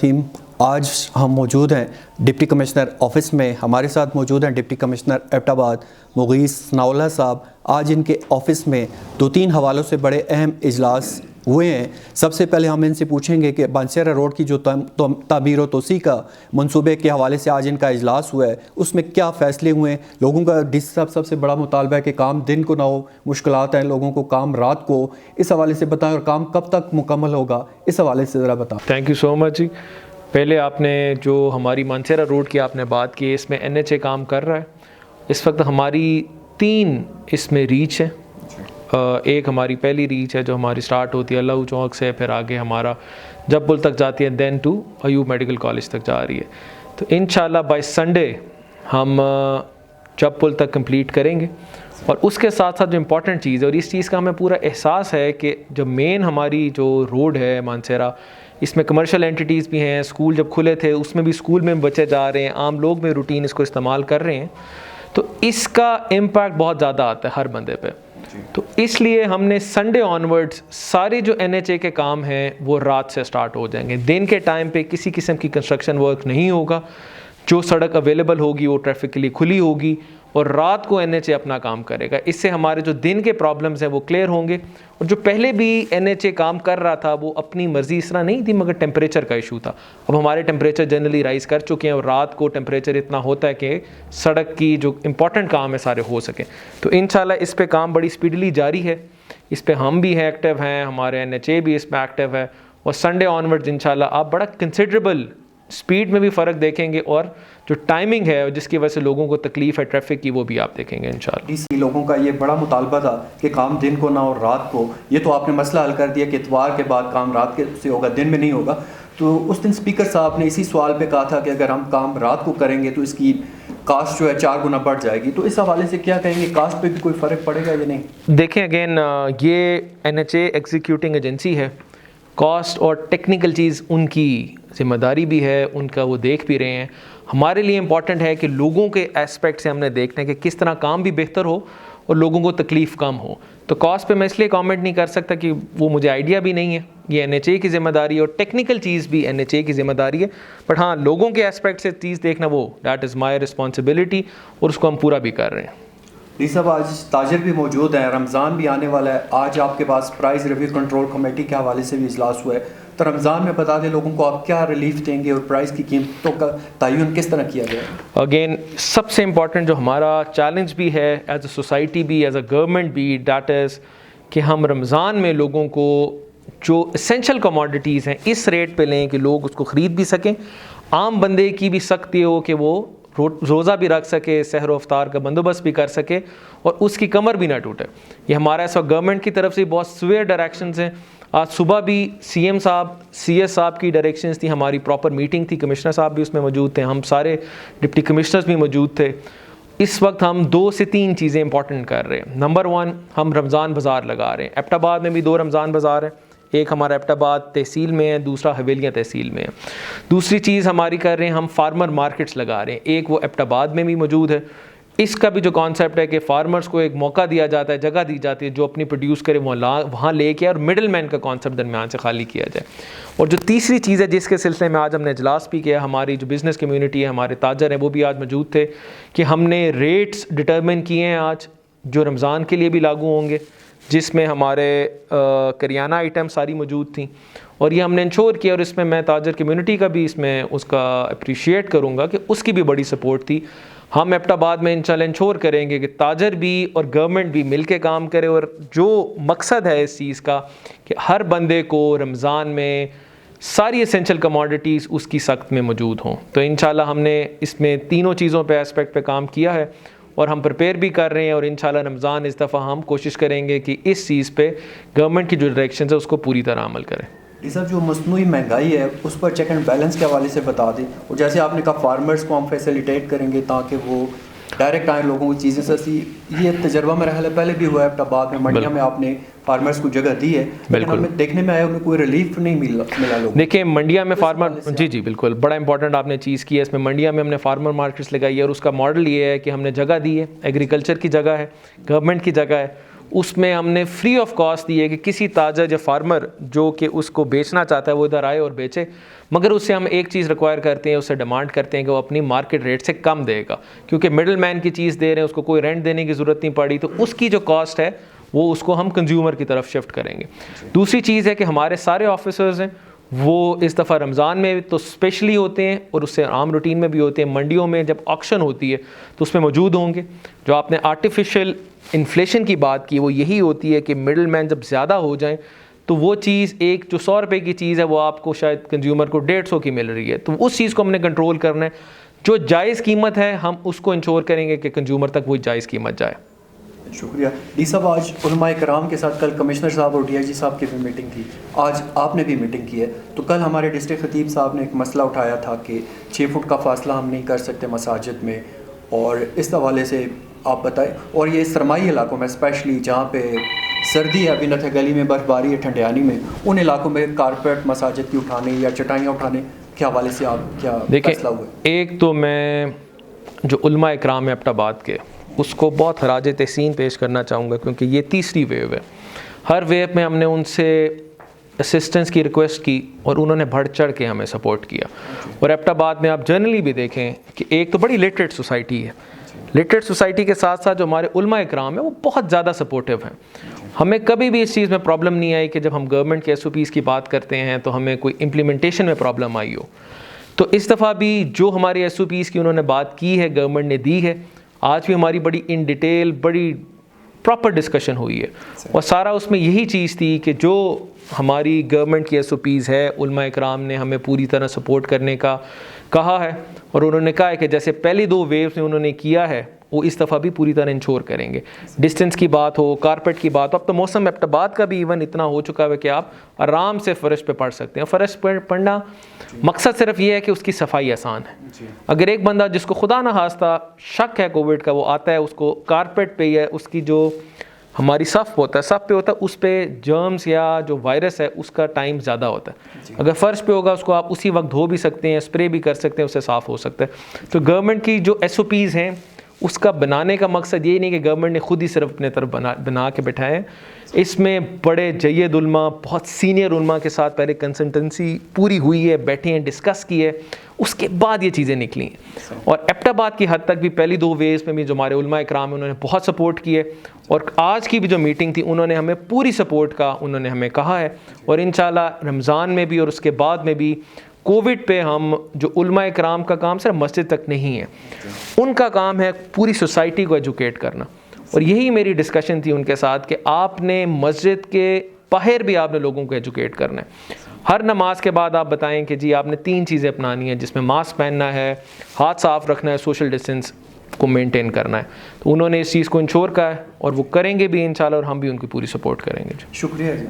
الرحیم. آج ہم موجود ہیں ڈپٹی کمشنر آفس میں. ہمارے ساتھ موجود ہیں ڈپٹی کمشنر ایبٹ آباد مغیث ثناءاللہ صاحب. آج ان کے آفس میں 2-3 حوالوں سے بڑے اہم اجلاس ہوئے ہیں. سب سے پہلے ہم ان سے پوچھیں گے کہ بانسیرا روڈ کی جو تعمیر و توسیع کا منصوبے کے حوالے سے آج ان کا اجلاس ہوا ہے, اس میں کیا فیصلے ہوئے ہیں. لوگوں کا ڈی سی صاحب سب سے بڑا مطالبہ ہے کہ کام دن کو نہ ہو, مشکلات ہیں لوگوں کو, کام رات کو. اس حوالے سے بتائیں, اور کام کب تک مکمل ہوگا, اس حوالے سے ذرا بتائیں. تھینک یو سو مچ جی. پہلے آپ نے جو ہماری مانسیرا روڈ کی آپ نے بات کی, اس میں NHA کام کر رہا ہے. اس وقت ہماری 3 اس میں ریچ ہیں. ایک ہماری پہلی ریچ ہے جو ہماری سٹارٹ ہوتی ہے اللہ چوک سے, پھر آگے ہمارا جب پل تک جاتی ہے, دین ٹو ایوب میڈیکل کالج تک جا رہی ہے. تو انشاءاللہ بائی سنڈے ہم جب پل تک کمپلیٹ کریں گے. اور اس کے ساتھ ساتھ جو امپورٹنٹ چیز ہے, اور اس چیز کا ہمیں پورا احساس ہے کہ جو مین ہماری جو روڈ ہے مانسیرا, اس میں کمرشل اینٹیز بھی ہیں. اسکول جب کھلے تھے اس میں بھی اسکول میں بچے جا رہے ہیں, عام لوگ بھی روٹین اس کو استعمال کر رہے ہیں. تو اس کا امپیکٹ بہت زیادہ آتا ہے ہر بندے پہ. تو اس لیے ہم نے سنڈے آنورڈز سارے جو NHA کے کام ہیں وہ رات سے سٹارٹ ہو جائیں گے. دن کے ٹائم پہ کسی قسم کی کنسٹرکشن ورک نہیں ہوگا. جو سڑک اویلیبل ہوگی وہ ٹریفک کے لیے کھلی ہوگی, اور رات کو NHA اپنا کام کرے گا. اس سے ہمارے جو دن کے پرابلمز ہیں وہ کلیئر ہوں گے. اور جو پہلے بھی NHA کام کر رہا تھا وہ اپنی مرضی اس طرح نہیں تھی, مگر ٹیمپریچر کا ایشو تھا. اب ہمارے ٹیمپریچر جنرلی رائز کر چکے ہیں, اور رات کو ٹیمپریچر اتنا ہوتا ہے کہ سڑک کی جو امپورٹنٹ کام ہے سارے ہو سکیں. تو انشاءاللہ اس پہ کام بڑی اسپیڈلی جاری ہے. اس پہ ہم بھی ہیں ایکٹیو ہیں, ہمارے NHA بھی اس پہ ایکٹیو ہے. اور سنڈے آنورڈز انشاءاللہ آپ بڑا کنسیڈریبل اسپیڈ میں بھی فرق دیکھیں گے, اور جو ٹائمنگ ہے جس کی وجہ سے لوگوں کو تکلیف ہے ٹریفک کی, وہ بھی آپ دیکھیں گے انشاءاللہ. DC لوگوں کا یہ بڑا مطالبہ تھا کہ کام دن کو نہ اور رات کو. یہ تو آپ نے مسئلہ حل کر دیا کہ اتوار کے بعد کام رات کے سے ہوگا, دن میں نہیں ہوگا. تو اس دن اسپیکر صاحب نے اسی سوال پہ کہا تھا کہ اگر ہم کام رات کو کریں گے تو اس کی کاسٹ جو ہے 4 گنا بڑھ جائے گی. تو اس حوالے سے کیا کہیں گے, کاسٹ پہ بھی کوئی فرق پڑے گا یا نہیں؟ دیکھیں اگین یہ NHA ایگزیکیوٹنگ ایجنسی ہے. کاسٹ اور ٹیکنیکل چیز ان کی ذمہ داری بھی ہے, ان کا وہ دیکھ بھی رہے ہیں. ہمارے لیے امپورٹنٹ ہے کہ لوگوں کے اسپیکٹ سے ہم نے دیکھنا ہے کہ کس طرح کام بھی بہتر ہو اور لوگوں کو تکلیف کم ہو. تو کاسٹ پہ میں اس لیے کامنٹ نہیں کر سکتا کہ وہ مجھے آئیڈیا بھی نہیں ہے. یہ NHA کی ذمہ داری ہے, اور ٹیکنیکل چیز بھی NHA کی ذمہ داری ہے. بٹ ہاں, لوگوں کے اسپیکٹ سے چیز دیکھنا وہ دیٹ از مائی رسپانسبلٹی, اور اس کو ہم پورا بھی کر رہے ہیں. جی صاحب, آج تاجر بھی موجود ہیں, رمضان بھی آنے والا ہے. آج آپ کے پاس پرائز ریویو کنٹرول کمیٹی کے حوالے سے بھی اجلاس ہوا ہے. تو رمضان میں بتا دیں لوگوں کو آپ کیا ریلیف دیں گے, اور پرائز کی قیمتوں کا تعین کس طرح کیا گیا ہے؟ اگین سب سے امپورٹنٹ جو ہمارا چیلنج بھی ہے ایز اے سوسائٹی بھی, ایز اے گورنمنٹ بھی, دیٹ از کہ ہم رمضان میں لوگوں کو جو اسینشل کموڈٹیز ہیں اس ریٹ پہ لیں کہ لوگ اس کو خرید بھی سکیں. عام بندے کی بھی سختی ہو کہ وہ روزہ بھی رکھ سکے, سحر و افطار کا بندوبست بھی کر سکے, اور اس کی کمر بھی نہ ٹوٹے. یہ ہمارا ایسا گورنمنٹ کی طرف سے بہت سویئر ڈائریکشنز ہیں. آج صبح بھی CM صاحب CS صاحب کی ڈائریکشنز تھی, ہماری پراپر میٹنگ تھی, کمشنر صاحب بھی اس میں موجود تھے, ہم سارے ڈپٹی کمشنرز بھی موجود تھے. اس وقت ہم 2 سے 3 چیزیں امپورٹنٹ کر رہے ہیں. نمبر 1, ہم رمضان بازار لگا رہے ہیں. ایبٹ آباد میں بھی 2 رمضان بازار ہیں. ایک ہمارا ایبٹ آباد تحصیل میں ہے, دوسرا حویلیاں تحصیل میں ہے. دوسری چیز ہماری کر رہے ہیں, ہم فارمر مارکیٹس لگا رہے ہیں. ایک وہ ایبٹ آباد میں بھی موجود ہے. اس کا بھی جو کانسیپٹ ہے کہ فارمرز کو ایک موقع دیا جاتا ہے, جگہ دی جاتی ہے, جو اپنی پروڈیوس کرے وہاں لے کے, اور مڈل مین کا کانسیپٹ درمیان سے خالی کیا جائے. اور جو تیسری چیز ہے جس کے سلسلے میں آج ہم نے اجلاس بھی کیا, ہماری جو بزنس کمیونٹی ہے, ہمارے تاجر ہیں, وہ بھی آج موجود تھے, کہ ہم نے ریٹس ڈٹرمن کیے ہیں آج جو رمضان کے لیے بھی لاگو ہوں گے, جس میں ہمارے کریانہ آئٹم ساری موجود تھیں. اور یہ ہم نے انشور کیا, اور اس میں تاجر کمیونٹی کا بھی اس میں اس کا اپریشیٹ کروں گا کہ اس کی بھی بڑی سپورٹ تھی. ہم ایبٹ آباد میں انشاءاللہ انشور کریں گے کہ تاجر بھی اور گورنمنٹ بھی مل کے کام کرے, اور جو مقصد ہے اس چیز کا کہ ہر بندے کو رمضان میں ساری اسینشل کموڈٹیز اس کی سخت میں موجود ہوں. تو انشاءاللہ ہم نے اس میں تینوں چیزوں پہ اسپیکٹ پہ کام کیا ہے, اور ہم پریپیئر بھی کر رہے ہیں. اور انشاءاللہ رمضان اس دفعہ ہم کوشش کریں گے کہ اس چیز پہ گورنمنٹ کی جو ڈائریکشنز ہے اس کو پوری طرح عمل کریں. یہ سب جو مصنوعی مہنگائی ہے اس پر چیک اینڈ بیلنس کے حوالے سے بتا دیں. اور جیسے آپ نے کہا فارمرز کو ہم فیسیلیٹیٹ کریں گے تاکہ وہ ڈائریکٹ آئیں لوگوں کی چیزیں سستی. یہ تجربہ میرا خیال ہے پہلے بھی ہوا ہے ایبٹ آباد میں, منڈیاں میں آپ نے فارمرز کو جگہ دی ہے, لیکن ہمیں دیکھنے میں آیا انہیں کوئی ریلیف نہیں ملا لوگوں. دیکھیں منڈیا میں فارمر, جی بالکل, بڑا امپورٹنٹ آپ نے چیز کی ہے. اس میں منڈیا میں ہم نے فارمر مارکیٹس لگائی ہے, اور اس کا ماڈل یہ ہے کہ ہم نے جگہ دی ہے, ایگریکلچر کی جگہ ہے, گورنمنٹ کی جگہ ہے, اس میں ہم نے فری آف کاسٹ دی ہے کہ کسی تاجر یا فارمر جو کہ اس کو بیچنا چاہتا ہے وہ ادھر آئے اور بیچے، مگر اس سے ہم ایک چیز ریکوائر کرتے ہیں، اس سے ڈیمانڈ کرتے ہیں کہ وہ اپنی مارکیٹ ریٹ سے کم دے گا، کیونکہ مڈل مین کی چیز دے رہے ہیں، اس کو کوئی رینٹ دینے کی ضرورت نہیں پڑی، تو اس کی جو کاسٹ ہے وہ اس کو ہم کنزیومر کی طرف شفٹ کریں گے۔ دوسری چیز ہے کہ ہمارے سارے آفیسرز ہیں وہ اس دفعہ رمضان میں تو اسپیشلی ہوتے ہیں اور اس سے عام روٹین میں بھی ہوتے ہیں، منڈیوں میں جب آکشن ہوتی ہے تو اس میں موجود ہوں گے۔ جو آپ نے آرٹیفیشیل انفلیشن کی بات کی وہ یہی ہوتی ہے کہ مڈل مین جب زیادہ ہو جائیں تو وہ چیز ایک جو 100 روپے کی چیز ہے وہ آپ کو شاید کنزیومر کو 150 کی مل رہی ہے، تو اس چیز کو ہم نے کنٹرول کرنا ہے۔ جو جائز قیمت ہے ہم اس کو انشور کریں گے کہ کنزیومر تک وہ جائز قیمت جائے۔ شکریہ ڈی صاحب۔ آج علماء کرام کے ساتھ کل کمشنر صاحب اور ڈی آئی جی صاحب کی بھی میٹنگ تھی، آج آپ نے بھی میٹنگ کی ہے، تو کل ہمارے ڈسٹرکٹ خطیب صاحب نے ایک مسئلہ اٹھایا تھا کہ 6 فٹ کا فاصلہ ہم نہیں کر سکتے مساجد میں، اور اس حوالے سے آپ بتائیں۔ اور یہ سرمائی علاقوں میں اسپیشلی جہاں پہ سردی ہے، ابھی نتھے گلی میں برفباری ہے ٹھنڈیانی میں، ان علاقوں میں کارپیٹ مساجد کی اٹھانے یا چٹائیاں اٹھانے کے حوالے سے آپ کیا فیصلہ ہوئے؟ ایک تو میں جو علماء اکرام ہیں ایبٹ آباد کے، اس کو بہت خراج تحسین پیش کرنا چاہوں گا، کیونکہ یہ تیسری ویو ہے۔ ہر ویو میں ہم نے ان سے اسسٹنس کی ریکویسٹ کی اور انہوں نے بڑھ چڑھ کے ہمیں سپورٹ کیا۔ اور ایبٹ آباد میں آپ جنرلی بھی دیکھیں کہ ایک تو بڑی لٹریٹ سوسائٹی ہے، لٹریٹ سوسائٹی کے ساتھ ساتھ جو ہمارے علماء اکرام ہیں وہ بہت زیادہ سپورٹیو ہیں۔ ہمیں کبھی بھی اس چیز میں پرابلم نہیں آئی کہ جب ہم گورنمنٹ کے ایس او پیز کی بات کرتے ہیں تو ہمیں کوئی امپلیمنٹیشن میں پرابلم آئی ہو۔ تو اس دفعہ بھی جو ہماری ایس او پیز کی انہوں نے بات کی ہے، گورنمنٹ نے دی ہے، آج بھی ہماری بڑی ان ڈیٹیل بڑی پراپر ڈسکشن ہوئی ہے، اور سارا اس میں یہی چیز تھی کہ جو ہماری گورنمنٹ کی ایس او پیز ہے، علماء اکرام نے ہمیں پوری طرح سپورٹ کرنے کا کہا ہے، اور انہوں نے کہا ہے کہ جیسے پہلی 2 ویوز میں انہوں نے کیا ہے وہ اس دفعہ بھی پوری طرح انشور کریں گے۔ ڈسٹینس کی بات ہو، کارپیٹ کی بات ہو، اب تو موسم ایبٹ آباد کا بھی ایون اتنا ہو چکا ہے کہ آپ آرام سے فرش پہ پڑھ سکتے ہیں۔ فرش پہ پڑھنا مقصد صرف یہ ہے کہ اس کی صفائی آسان ہے۔ اگر ایک بندہ جس کو خدا نہ خواستہ شک ہے کووڈ کا وہ آتا ہے، اس کو کارپیٹ پہ یا اس کی جو ہماری صف ہوتا ہے، صف پہ ہوتا ہے، اس پہ جرمز یا جو وائرس ہے اس کا ٹائم زیادہ ہوتا ہے۔ اگر فرش پہ ہوگا اس کو آپ اسی وقت دھو بھی سکتے ہیں، اسپرے بھی کر سکتے ہیں، اس سے صاف ہو سکتا ہے۔ تو گورنمنٹ کی جو ایس او پیز ہیں اس کا بنانے کا مقصد یہ نہیں کہ گورنمنٹ نے خود ہی صرف اپنے طرف بنا کے بٹھائے ہیں، اس میں بڑے جید علماء، بہت سینئر علماء کے ساتھ پہلے کنسلٹنسی پوری ہوئی ہے، بیٹھے ہیں، ڈسکس کی ہے، اس کے بعد یہ چیزیں نکلی ہیں۔ اور ایبٹ آباد کی حد تک بھی پہلی 2 ویوز میں بھی جو ہمارے علماء اکرام ہیں انہوں نے بہت سپورٹ کی ہے، اور آج کی بھی جو میٹنگ تھی انہوں نے ہمیں پوری سپورٹ کا انہوں نے ہمیں کہا ہے، اور انشاءاللہ رمضان میں بھی اور اس کے بعد میں بھی کووڈ پہ ہم جو علماء اکرام کا کام صرف مسجد تک نہیں ہے، ان کا کام ہے پوری سوسائٹی کو ایجوکیٹ کرنا، اور یہی میری ڈسکشن تھی ان کے ساتھ کہ آپ نے مسجد کے باہر بھی آپ نے لوگوں کو ایجوکیٹ کرنا ہے۔ ہر نماز کے بعد آپ بتائیں کہ جی آپ نے 3 چیزیں اپنانی ہیں، جس میں ماسک پہننا ہے، ہاتھ صاف رکھنا ہے، سوشل ڈسٹینس کو مینٹین کرنا ہے۔ تو انہوں نے اس چیز کو انشور کیا ہے اور وہ کریں گے بھی انشاءاللہ، اور ہم بھی ان کی پوری سپورٹ کریں گے۔ شکریہ جی۔